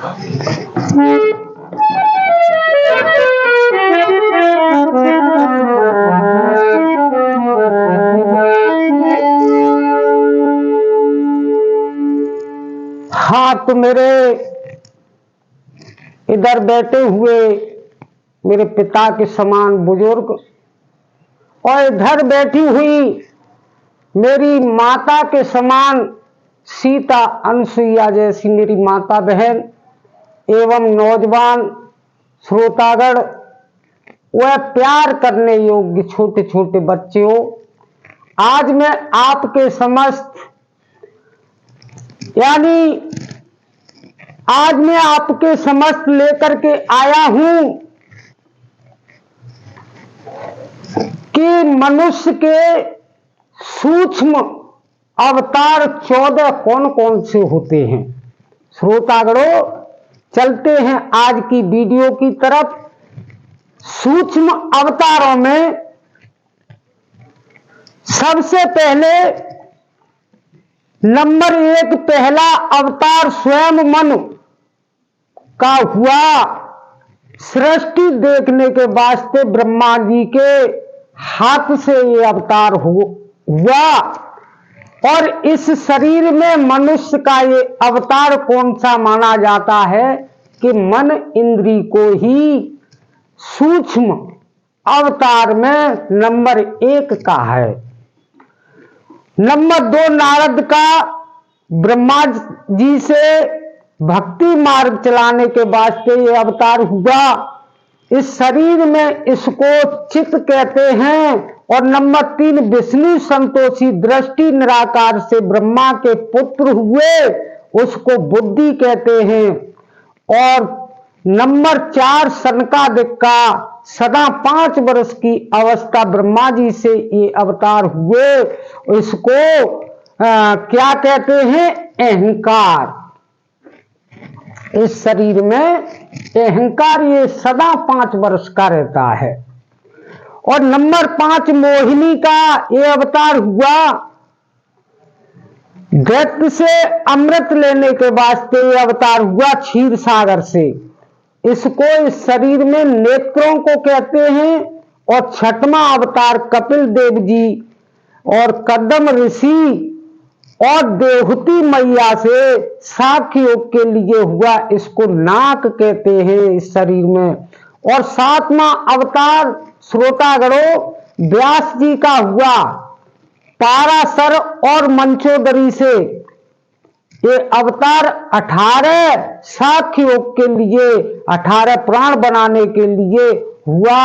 हाँ, तो मेरे इधर बैठे हुए मेरे पिता के समान बुजुर्ग और इधर बैठी हुई मेरी माता के समान सीता अनसुईया जैसी मेरी माता बहन एवं नौजवान श्रोतागण वह प्यार करने योग्य छोटे छोटे बच्चे हो, आज मैं आपके समस्त आज मैं आपके समस्त लेकर के आया हूं कि मनुष्य के सूक्ष्म अवतार 14 कौन कौन से होते हैं। श्रोतागणों, चलते हैं आज की वीडियो की तरफ। सूक्ष्म अवतारों में सबसे पहले नंबर 1 पहला अवतार स्वयं मन का हुआ। सृष्टि देखने के वास्ते ब्रह्मा जी के हाथ से ये अवतार हुआ और इस शरीर में मनुष्य का ये अवतार कौन सा माना जाता है कि मन इंद्री को ही सूक्ष्म अवतार में नंबर 1 का है। नंबर 2 नारद का ब्रह्मा जी से भक्ति मार्ग चलाने के वास्ते ये अवतार हुआ। इस शरीर में इसको चित्त कहते हैं। और नंबर 3 विष्णु संतोषी दृष्टि निराकार से ब्रह्मा के पुत्र हुए, उसको बुद्धि कहते हैं। और नंबर 4 सनकादिक का सदा 5 वर्ष की अवस्था ब्रह्मा जी से ये अवतार हुए, इसको क्या कहते हैं? अहंकार। इस शरीर में अहंकार ये सदा 5 वर्ष का रहता है। और नंबर 5 मोहिनी का ये अवतार हुआ। दैत्य से अमृत लेने के वास्ते ये अवतार हुआ क्षीर सागर से। इसको इस शरीर में नेत्रों को कहते हैं। और 6वां अवतार कपिल देव जी और कदम ऋषि और देवहूति मैया से साख्य योग के लिए हुआ, इसको नाक कहते हैं इस शरीर में। और 7वां अवतार श्रोतागणों व्यास जी का हुआ पाराशर और मंचोदरी से। ये अवतार 18 साख्य योग के लिए 18 प्राण बनाने के लिए हुआ।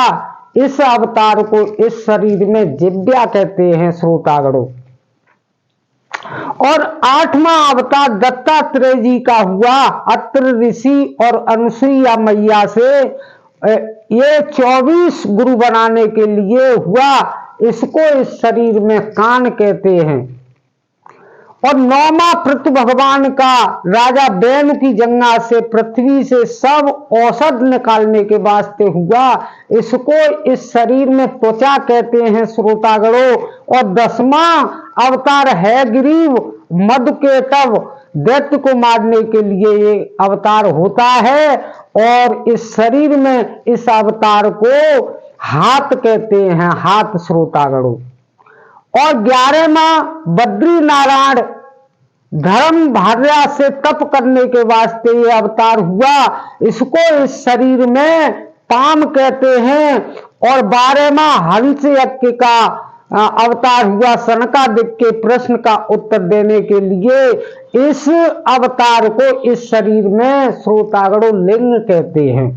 इस अवतार को इस शरीर में जिव्या कहते हैं श्रोतागणों। और 8वां अवतार दत्तात्रेय जी का हुआ अत्रि ऋषि और अनुसुईया मैया से। ये 24 गुरु बनाने के लिए हुआ, इसको इस शरीर में कान कहते हैं। और 9वां पृथ्वी भगवान का राजा बैन की जंगा से पृथ्वी से सब औषध निकालने के वास्ते हुआ, इसको इस शरीर में त्वचा कहते हैं श्रोतागणों। और 10वां अवतार है ग्रीव मधुकेतव, दैत्य को मारने के लिए ये अवतार होता है। और इस शरीर में इस अवतार को हाथ कहते हैं, हाथ श्रोतागणों। और 11वां बद्री नारायण धर्म भार्या से तप करने के वास्ते ये अवतार हुआ, इसको इस शरीर में पाम कहते हैं। और 12वां हंस यज्ञ का अवतार हुआ सनकादिक के प्रश्न का उत्तर देने के लिए। इस अवतार को इस शरीर में श्रोतागणों लिंग कहते हैं।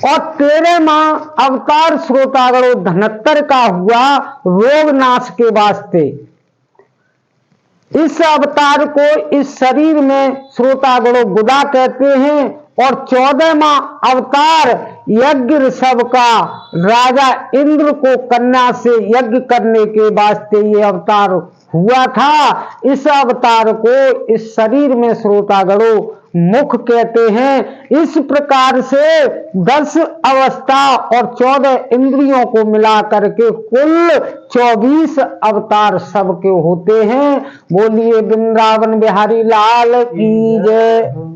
और 13वां अवतार श्रोतागणों धनत्तर का हुआ रोग नाश के वास्ते। इस अवतार को इस शरीर में श्रोतागणों गुदा कहते हैं। और 14वां अवतार यज्ञ ऋषभ का राजा इंद्र को कन्या से यज्ञ करने के वास्ते ये अवतार हुआ था। इस अवतार को इस शरीर में श्रोतागणों मुख कहते हैं। इस प्रकार से 10 अवस्था और 14 इंद्रियों को मिला करके कुल 24 अवतार सबके होते हैं। बोलिए वृंदावन बिहारी लाल की जय।